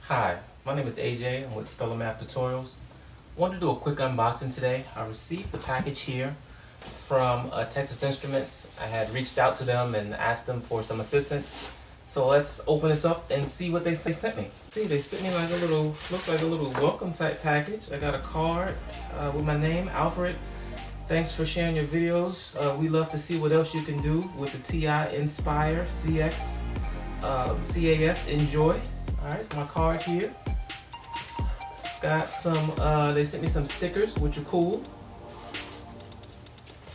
Hi, my name is AJ. I'm with Speller Math Tutorials. Wanted to do a quick unboxing today. I received the package here from Texas Instruments. I had reached out to them and asked them for some assistance. So let's open this up and see what they sent me. See, they sent me like a little, looks like a little welcome type package. I got a card with my name, Alfred. Thanks for sharing your videos. We love to see what else you can do with the TI Inspire CX CAS. Enjoy. Alright, so my card here. Got some, they sent me some stickers, which are cool.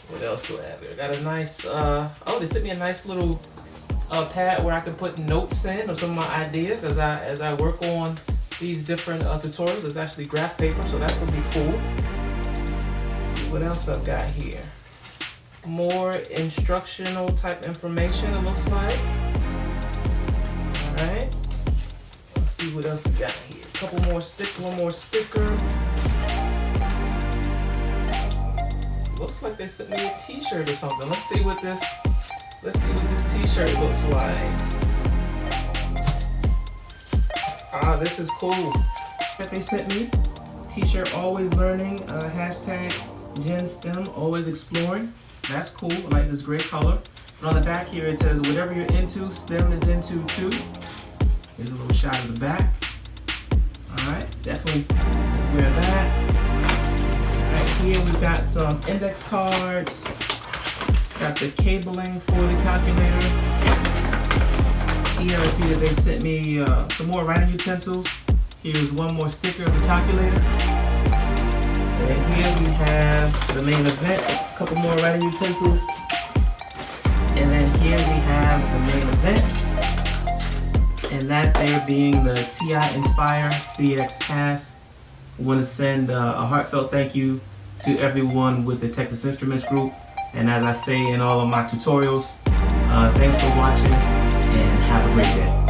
What else do I have here? I got a nice, oh, they sent me a nice little pad where I can put notes in or some of my ideas as I work on these different tutorials. There's actually graph paper, so that's gonna be cool. Let's see what else I've got here. More instructional type information, it looks like. Alright. Let's see what else we got here. A couple more one more sticker. Looks like they sent me a t-shirt or something. Let's see what this t-shirt looks like. Ah, this is cool. That they sent me. T-shirt, always learning, hashtag Gen STEM, always exploring. That's cool. I like this gray color. But on the back here it says, whatever you're into, STEM is into too. Here's a little shot of the back. Alright, definitely wear that. Right here we've got some index cards. Got the cabling for the calculator. Here I see that they sent me some more writing utensils. Here's one more sticker of the calculator. And then here we have the main event, a couple more writing utensils. And then here we have the main event. And that there being the TI Inspire CX CAS. I want to send a heartfelt thank you to everyone with the Texas Instruments group. And as I say in all of my tutorials, thanks for watching and have a great day.